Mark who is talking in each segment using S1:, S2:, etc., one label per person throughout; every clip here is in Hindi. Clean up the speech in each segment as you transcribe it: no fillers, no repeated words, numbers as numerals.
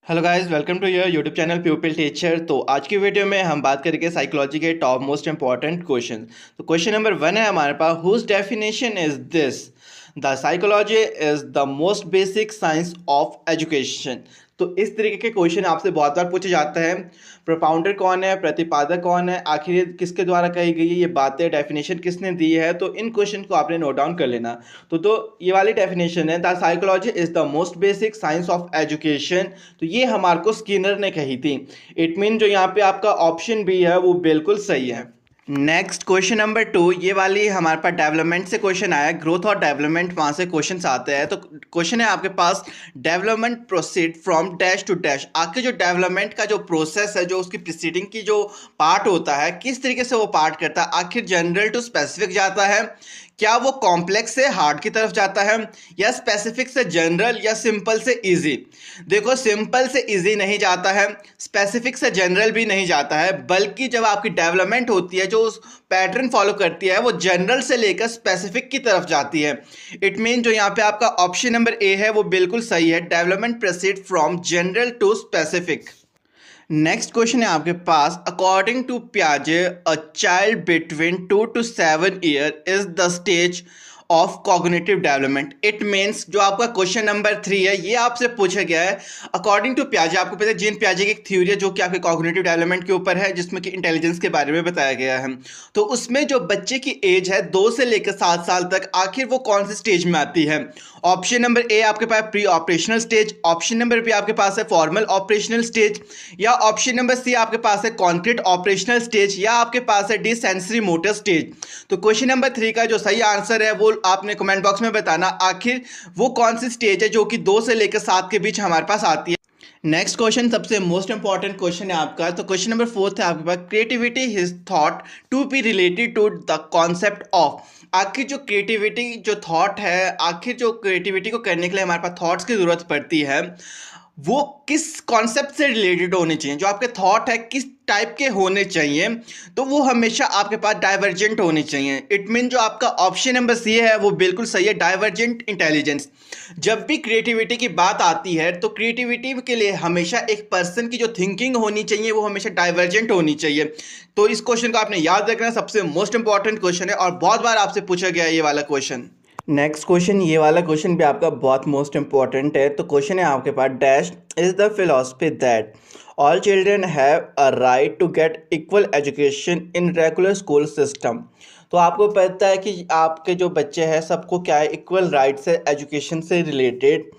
S1: Hello guys, welcome to your YouTube channel pupil teacher. तो आज की वीडियो में हम बात करेंगे साइकोलॉजी के टॉप मोस्ट इंपॉर्टेंट क्वेश्चन। तो क्वेश्चन नंबर 1 है हमारे पास, whose definition is this? The psychology is the most basic science of education. तो इस तरीके के क्वेश्चन आपसे बहुत बार पूछे जाते हैं। प्रोपाउंडर कौन है, प्रतिपादक कौन है, आखिर ये किसके द्वारा कही गई है, ये बातें डेफिनेशन किसने दी है। तो इन क्वेश्चन को आपने नोट डाउन कर लेना। तो ये वाली डेफिनेशन है, the psychology is the most basic science of education. तो ये हमारे को स्किनर ने कही थी। इट मीन जो यहाँ पे आपका ऑप्शन बी है वो बिल्कुल सही है। नेक्स्ट क्वेश्चन नंबर 2, ये वाली हमारे पास डेवलपमेंट से क्वेश्चन आया, ग्रोथ और डेवलपमेंट वहाँ से क्वेश्चन आते हैं। तो क्वेश्चन है आपके पास, development proceed from dash to dash. आखिर जो डेवलपमेंट का जो प्रोसेस है, जो उसकी प्रीसीडिंग की जो पार्ट होता है, किस तरीके से वो पार्ट करता है। आखिर जनरल टू स्पेसिफिक जाता है, क्या वो कॉम्प्लेक्स से हार्ड की तरफ जाता है, या स्पेसिफिक से जनरल, या सिंपल से इजी। देखो, सिंपल से इजी नहीं जाता है, स्पेसिफिक से जनरल भी नहीं जाता है, बल्कि जब आपकी डेवलपमेंट होती है जो उस पैटर्न फॉलो करती है वो जनरल से लेकर स्पेसिफिक की तरफ जाती है। इट मीन जो यहाँ पे आपका ऑप्शन नंबर ए है वो बिल्कुल सही है, development proceed from general to specific. Next question है आपके पास, अकॉर्डिंग टू पियाजे a child between 2 to 7 year is the stage of cognitive development. It means जो आपका क्वेश्चन नंबर 3 है ये आपसे पूछा गया है अकॉर्डिंग टू पियाजे। आपको पता है जीन पियाजे की एक थ्योरी है जो कि आपके कॉग्निटिव डेवलपमेंट के ऊपर है, जिसमें कि इंटेलिजेंस के बारे में बताया गया है। तो उसमें जो बच्चे की एज है 2 से लेकर 7 साल तक, आखिर वो कौन से स्टेज में आती है। ऑप्शन नंबर ए आपके पास pre operational stage, option number B आपके पास है फॉर्मल ऑपरेशनल स्टेज, या ऑप्शन नंबर सी आपके पास है कॉन्क्रीट ऑपरेशनल स्टेज, या आपके पास है डी सेंसरी मोटर स्टेज। तो क्वेश्चन नंबर 3 का जो सही आंसर है वो आपने कमेंट बॉक्स में बताना, आखिर वो कौन सी स्टेज है जो कि 2 से लेकर 7 के बीच हमारे पास आती है। नेक्स्ट क्वेश्चन सबसे मोस्ट इंपॉर्टेंट क्वेश्चन है आपका। तो क्वेश्चन नंबर 4 है आपके पास, creativity is thought to be related to the concept of. आखिर जो क्रिएटिविटी जो थॉट है, आखिर जो क्रिएटिविटी को करने के लिए हमारे पास थॉट्स की ज़रूरत पड़ती है, वो किस कॉन्सेप्ट से रिलेटेड होने चाहिए। जो आपके थॉट है किस टाइप के होने चाहिए, तो वो हमेशा आपके पास डाइवर्जेंट होने चाहिए। इट मीन जो आपका ऑप्शन नंबर सी है वो बिल्कुल सही है, डाइवर्जेंट इंटेलिजेंस। जब भी क्रिएटिविटी की बात आती है तो क्रिएटिविटी के लिए हमेशा एक पर्सन की जो थिंकिंग होनी चाहिए वो हमेशा डाइवर्जेंट होनी चाहिए। तो इस क्वेश्चन को आपने याद रखना, सबसे मोस्ट इंपॉर्टेंट क्वेश्चन है और बहुत बार आपसे पूछा गया है ये वाला क्वेश्चन। नेक्स्ट क्वेश्चन, ये वाला क्वेश्चन भी आपका बहुत मोस्ट इंपॉर्टेंट है। तो क्वेश्चन है आपके पास, dash is the philosophy that all children have a right to get equal education in regular school system. तो आपको पता है कि आपके जो बच्चे हैं सबको क्या है, इक्वल राइट्स है एजुकेशन से रिलेटेड।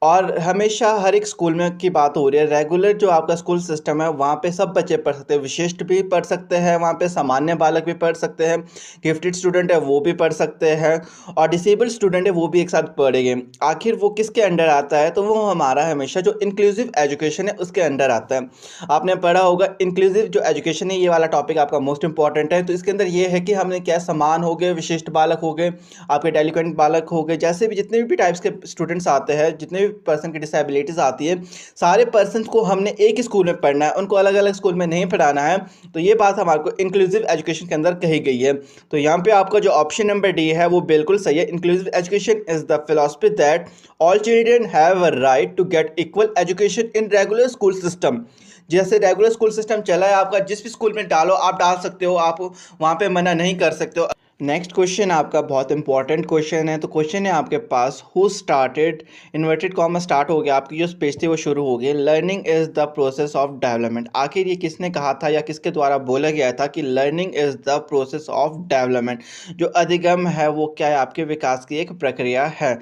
S1: और हमेशा हर एक स्कूल में की बात हो रही है, रेगुलर जो आपका स्कूल सिस्टम है वहाँ पे सब बच्चे पढ़ सकते हैं, विशिष्ट भी पढ़ सकते हैं, वहाँ पे सामान्य बालक भी पढ़ सकते हैं, गिफ्टेड स्टूडेंट है वो भी पढ़ सकते हैं, और डिसेबल्ड स्टूडेंट है वो भी एक साथ पढ़ेंगे। आखिर वो किसके अंडर आता है, तो वो हमारा हमेशा जो इंक्लूसिव एजुकेशन है उसके अंडर आता है। आपने पढ़ा होगा इंक्लूसिव जो एजुकेशन है, ये वाला टॉपिक आपका मोस्ट इंपॉर्टेंट है। तो इसके अंदर ये है कि हमने क्या, समान हो गए, विशिष्ट बालक हो गए, आपके डेलिक्वेंट बालक हो गए, जैसे भी जितने भी टाइप्स के स्टूडेंट्स आते हैं, जितने भी पर्सन की डिसेबिलिटीज़ आती है, सारे पर्सन को हमने एक ही स्कूल में पढ़ना है, उनको अलग अलग स्कूल में नहीं पढ़ाना है। तो ये बात हमारे को इंक्लूसिव एजुकेशन के अंदर कही गई है। तो यहाँ पे आपका जो ऑप्शन नंबर डी है वो बिल्कुल सही है, inclusive education is the philosophy that all children have a right to get equal education in regular school system. जैसे रेगुलर स्कूल सिस्टम चला है आपका, जिस भी स्कूल में डालो आप डाल सकते हो, आप वहाँ पे मना नहीं कर सकते हो। नेक्स्ट क्वेश्चन आपका बहुत इंपॉर्टेंट क्वेश्चन है। तो क्वेश्चन है आपके पास, who started, inverted comma start हो गया, आपकी जो स्पेस थी वो शुरू हो गई, learning is the process of development. आखिर ये किसने कहा था या किसके द्वारा बोला गया था कि learning is the process of development. जो अधिगम है वो क्या है, आपके विकास की एक प्रक्रिया है।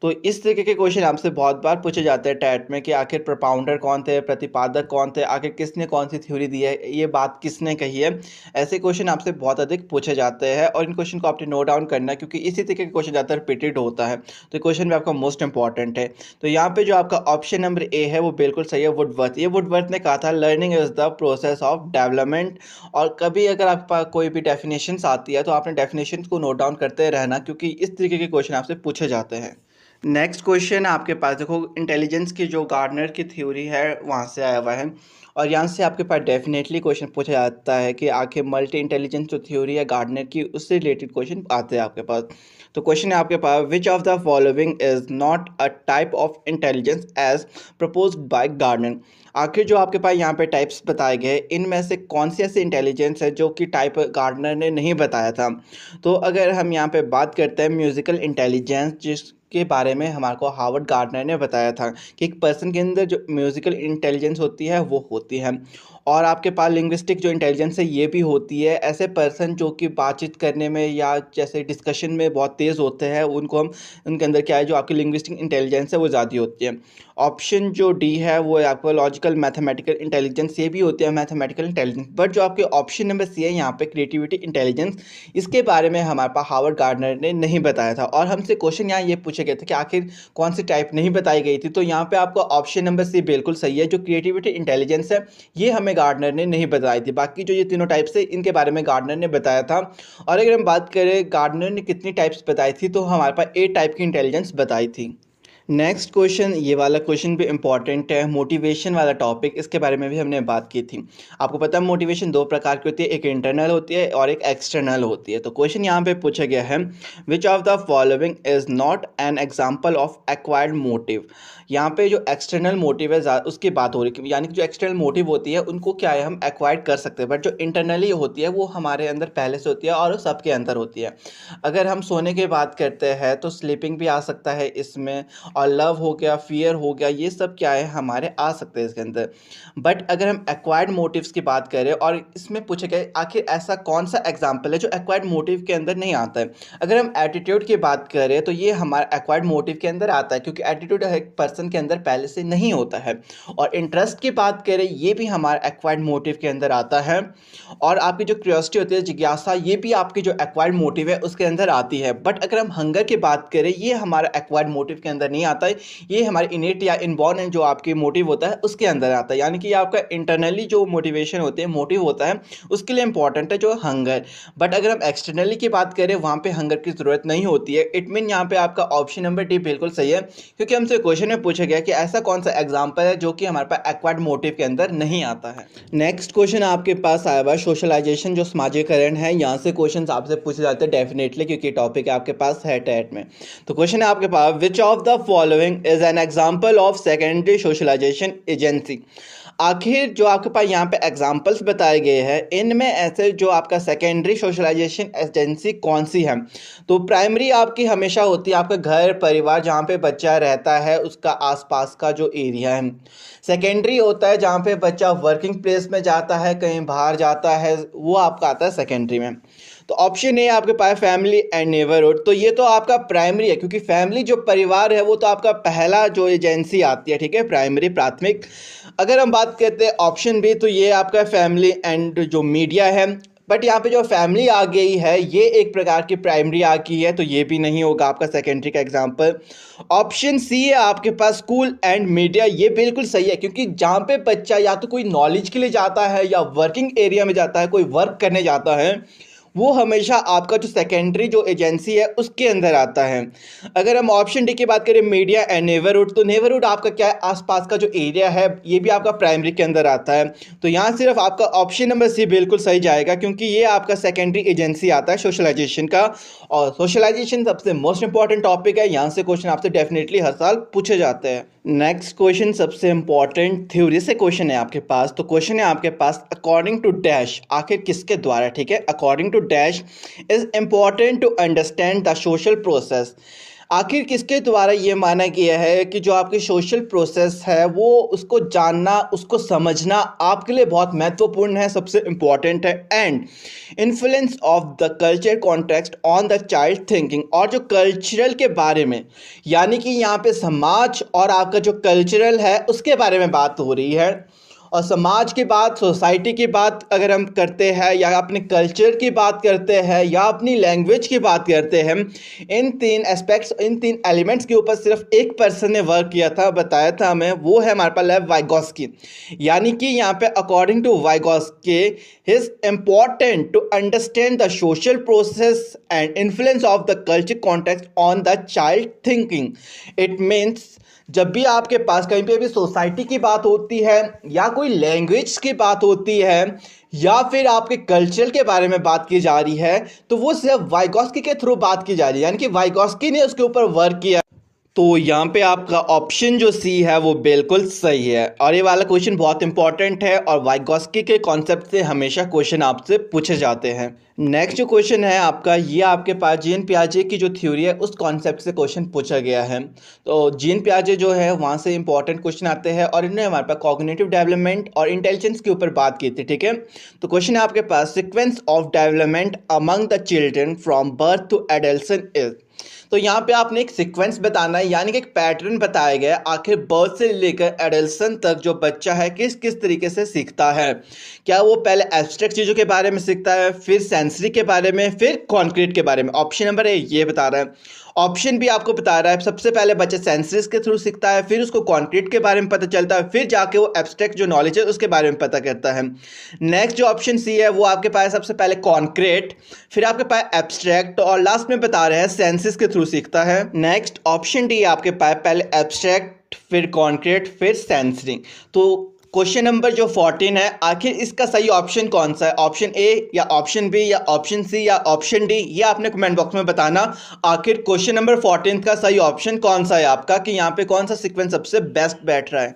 S1: तो इस तरीके के क्वेश्चन आपसे बहुत बार पूछे जाते हैं टैट में कि आखिर प्रोपाउंडर कौन थे, प्रतिपादक कौन थे, आखिर किसने कौन सी थ्योरी दी है, ये बात किसने कही है। ऐसे क्वेश्चन आपसे बहुत अधिक पूछे जाते हैं और इन क्वेश्चन को आपने नोट डाउन करना है, क्योंकि इसी तरीके के क्वेश्चन ज़्यादातर रिपीटेड होता है। तो क्वेश्चन भी आपका मोस्ट इंपॉर्टेंट है। तो यहाँ पे जो आपका ऑप्शन नंबर ए है वो बिल्कुल सही है, वुडवर्थ। ये वुडवर्थ ने कहा था learning is the process of development. और कभी अगर आपके पास कोई भी डेफिनेशंस आती है तो आपने डेफिनेशन को नोट डाउन करते रहना, क्योंकि इस तरीके के क्वेश्चन आपसे पूछे जाते हैं। नेक्स्ट क्वेश्चन आपके पास देखो, इंटेलिजेंस की जो गार्डनर की थ्योरी है वहाँ से आया हुआ है, और यहाँ से आपके पास डेफिनेटली क्वेश्चन पूछा जाता है कि आखिर मल्टी इंटेलिजेंस जो थ्योरी है गार्डनर की, उससे रिलेटेड क्वेश्चन आते हैं आपके पास। तो क्वेश्चन है आपके पास, which of the following is not a type of intelligence as proposed by Gardner. आखिर जो आपके पास यहाँ पे टाइप्स बताए गए, इनमें से कौन सी ऐसी इंटेलिजेंस है जो कि टाइप गार्डनर ने नहीं बताया था। तो अगर हम यहाँ पे बात करते हैं म्यूजिकल इंटेलिजेंस, जिसके बारे में हमारे को हार्वर्ड गार्डनर ने बताया था कि एक पर्सन के अंदर जो म्यूजिकल इंटेलिजेंस होती है वो होती है। और आपके पास लिंग्विस्टिक जो इंटेलिजेंस है ये भी होती है। ऐसे पर्सन जो कि बातचीत करने में या जैसे डिस्कशन में बहुत तेज़ होते हैं, उनको हम, उनके अंदर क्या है, जो आपकी लिंग्विस्टिक इंटेलिजेंस है वो ज़्यादा होती है। ऑप्शन जो डी है वो है आपका लॉजिकल मैथमेटिकल इंटेलिजेंस, ये भी होती है मैथमेटिकल इंटेलिजेंस। बट जो आपके ऑप्शन नंबर सी है यहाँ पे क्रिएटिविटी इंटेलिजेंस, इसके बारे में हमारे पास हार्वर्ड गार्डनर ने नहीं बताया था। और हमसे क्वेश्चन यहाँ ये पूछे गए थे कि आखिर कौन सी टाइप नहीं बताई गई थी। तो यहाँ पे आपका ऑप्शन नंबर सी बिल्कुल सही है। जो क्रिएटिविटी इंटेलिजेंस है ये हमें गार्डनर ने नहीं बताई थी, बाकी जो ये तीनों टाइप्स है इनके बारे में गार्डनर ने बताया था। और अगर हम बात करें गार्डनर ने कितनी टाइप्स बताई थी, तो हमारे पास 8 टाइप की इंटेलिजेंस बताई थी। नेक्स्ट क्वेश्चन, ये वाला क्वेश्चन भी इंपॉर्टेंट है, मोटिवेशन वाला टॉपिक, इसके बारे में भी हमने बात की थी। आपको पता है मोटिवेशन दो प्रकार की होती है, एक इंटरनल होती है और एक एक्सटर्नल होती है। तो क्वेश्चन यहाँ पे पूछा गया है, विच of the following is not an example of acquired motive. यहाँ पे जो एक्सटर्नल मोटिव है उसकी बात हो रही है, यानी कि जो एक्सटर्नल मोटिव होती है उनको क्या है, हम एक्वायर्ड कर सकते हैं। बट जो इंटरनली होती है वो हमारे अंदर पहले से होती है और सबके अंदर होती है। अगर हम सोने की बात करते हैं तो स्लीपिंग भी आ सकता है इसमें, और लव हो गया, फियर हो गया, ये सब क्या है, हमारे आ सकते हैं इसके अंदर। बट अगर हम एक्वायर्ड मोटिव्स की बात करें, और इसमें पूछे गए आखिर ऐसा कौन सा एग्जाम्पल है जो एक्वायर्ड मोटिव के अंदर नहीं आता है। अगर हम एटीट्यूड की बात करें तो ये हमारा एक्वायर्ड मोटिव के अंदर आता है, क्योंकि एटीट्यूड एक पर्सन के अंदर पहले से नहीं होता है। और इंटरेस्ट की बात करें, ये भी हमारा एक्वायर्ड मोटिव के अंदर आता है। और आपकी जो क्यूरियोसिटी होती है, जिज्ञासा, ये भी आपकी जो एक्वायर्ड मोटिव है उसके अंदर आती है। बट अगर हम हंगर की बात करें, ये हमारा एक्वायर्ड मोटिव के अंदर नहीं आता है, ये हमारे इनेट या इनबॉर्न जो आपके मोटिव होता है उसके अंदर आता है। यानी कि आपका इंटरनली जो मोटिवेशन होते हैं, मोटिव होता है, उसके लिए इंपॉर्टेंट है जो हंगर। बट अगर हम एक्सटर्नली की बात करें, वहाँ पे हंगर की ज़रूरत नहीं होती है। इट मीन यहाँ पे आपका ऑप्शन नंबर डी बिल्कुल सही है, क्योंकि हमसे क्वेश्चन में पूछा गया कि ऐसा कौन सा एग्जाम्पल है जो कि हमारे पास एक्वायर्ड मोटिव के अंदर नहीं आता है। नेक्स्ट क्वेश्चन आपके पास आया हुआ सोशलाइजेशन, जो समाजीकरण है, यहाँ से क्वेश्चन आपसे पूछे जाते हैं डेफिनेटली, क्योंकि टॉपिक आपके पास है टेट में। तो क्वेश्चन है आपके पास, which of the following is an example of secondary socialization agency. आखिर जो आपके पास यहाँ पे एग्जाम्पल्स बताए गए हैं, इनमें ऐसे जो आपका सेकेंडरी सोशलाइजेशन एजेंसी कौन सी है। तो प्राइमरी आपकी हमेशा होती है आपका घर परिवार, जहाँ पे बच्चा रहता है उसका आसपास का जो एरिया है। सेकेंडरी होता है जहाँ पे बच्चा वर्किंग प्लेस में जाता है, कहीं बाहर जाता है, वो आपका आता है सेकेंडरी में। तो ऑप्शन ए आपके पास फैमिली एंड नेबरहुड, तो ये तो आपका प्राइमरी है, क्योंकि फैमिली जो परिवार है वो तो आपका पहला जो एजेंसी आती है, ठीक है, प्राइमरी, प्राथमिक। अगर हम बात करते हैं ऑप्शन बी, तो ये आपका फैमिली एंड जो मीडिया है। बट यहाँ पे जो फैमिली आ गई है ये एक प्रकार की प्राइमरी आ गई है, तो ये भी नहीं होगा आपका सेकेंडरी का एग्जाम्पल। ऑप्शन सी है आपके पास स्कूल एंड मीडिया, ये बिल्कुल सही है, क्योंकि जहाँ पे बच्चा या तो कोई नॉलेज के लिए जाता है या वर्किंग एरिया में जाता है, कोई वर्क करने जाता है, वो हमेशा आपका जो सेकेंडरी जो एजेंसी है उसके अंदर आता है। अगर हम ऑप्शन डी की बात करें मीडिया एंड नेबरहुड, तो नेबरहुड आपका क्या है, आसपास का जो एरिया है, ये भी आपका प्राइमरी के अंदर आता है। तो यहाँ सिर्फ आपका ऑप्शन नंबर सी बिल्कुल सही जाएगा, क्योंकि ये आपका सेकेंडरी एजेंसी आता है सोशलाइजेशन का। और सोशलाइजेशन सबसे मोस्ट इंपॉर्टेंट टॉपिक है, यहाँ से क्वेश्चन आपसे डेफिनेटली हर साल पूछे जाते हैं। नेक्स्ट क्वेश्चन सबसे इंपॉर्टेंट थ्योरी से क्वेश्चन है आपके पास। तो क्वेश्चन है आपके पास, अकॉर्डिंग टू डैश, आखिर किसके द्वारा, ठीक है, according to dash is important to understand the social process. आखिर किसके द्वारा ये माना गया है कि जो आपकी सोशल प्रोसेस है वो उसको जानना, उसको समझना आपके लिए बहुत महत्वपूर्ण है, सबसे इंपॉर्टेंट है। And influence of the culture context on the child thinking, और जो कल्चरल के बारे में, यानी कि यहाँ पे समाज और आपका जो कल्चरल है उसके बारे में बात हो रही है। और समाज की बात, सोसाइटी की बात अगर हम करते हैं, या अपने कल्चर की बात करते हैं, या अपनी लैंग्वेज की बात करते हैं, इन तीन एस्पेक्ट्स, इन तीन एलिमेंट्स के ऊपर सिर्फ एक पर्सन ने वर्क किया था, बताया था हमें, वो है हमारे पास लेव वाइगोस्की। यानी कि यहाँ पे according to Vygotsky, is important to understand the social process and influence of the culture context on the child thinking. It means जब भी आपके पास कहीं पे भी सोसाइटी की बात होती है, या कोई लैंग्वेज की बात होती है, या फिर आपके कल्चर के बारे में बात की जा रही है, तो वो सिर्फ वाइगोस्की के थ्रू बात की जा रही है, यानी कि वाइगोस्की ने उसके ऊपर वर्क किया। तो यहाँ पे आपका ऑप्शन जो सी है वो बिल्कुल सही है, और ये वाला क्वेश्चन बहुत इंपॉर्टेंट है, और वाइगोस्की के कॉन्सेप्ट से हमेशा क्वेश्चन आपसे पूछे जाते हैं। नेक्स्ट जो क्वेश्चन है आपका, ये आपके पास जीन पियाजे की जो थ्योरी है उस कॉन्सेप्ट से क्वेश्चन पूछा गया है। तो जीन पियाजे जो है वहाँ से इंपॉर्टेंट क्वेश्चन आते हैं, और इन्होंने हमारे पास कॉग्निटिव डेवलपमेंट और इंटेलिजेंस के ऊपर बात की थी, ठीक है। तो क्वेश्चन है आपके पास, sequence of development among the children from birth to adolescence is. तो यहाँ पे आपने एक सीक्वेंस बताना है, यानी कि एक पैटर्न बताया गया है, आखिर बर्थ से लेकर एडल्सन तक जो बच्चा है किस किस तरीके से सीखता है। क्या वो पहले एब्स्ट्रैक्ट चीज़ों के बारे में सीखता है, फिर सेंसरी के बारे में, फिर कॉन्क्रीट के बारे में। ऑप्शन नंबर ए ये बता रहा है। ऑप्शन भी आपको बता रहा है सबसे पहले बच्चा सेंसरीज के थ्रू सीखता है, फिर उसको कॉन्क्रीट के बारे में पता चलता है, फिर जाके वो एब्स्ट्रैक्ट जो नॉलेज है उसके बारे में पता करता है। नेक्स्ट जो ऑप्शन सी है वो आपके पास सबसे पहले कॉन्क्रीट, फिर आपके पास एब्स्ट्रैक्ट, और लास्ट में बता रहे हैं सेंसेस के थ्रू सीखता है। नेक्स्ट ऑप्शन डी आपके पास पहले एब्स्ट्रैक्ट, फिर कॉन्क्रीट, फिर सेंसरी। तो क्वेश्चन नंबर जो 14 है, आखिर इसका सही ऑप्शन कौन सा है, ऑप्शन ए या ऑप्शन बी या ऑप्शन सी या ऑप्शन डी, ये आपने कमेंट बॉक्स में बताना। आखिर क्वेश्चन नंबर 14 का सही ऑप्शन कौन सा है आपका, कि यहाँ पे कौन सा सीक्वेंस सबसे बेस्ट बैठ रहा है।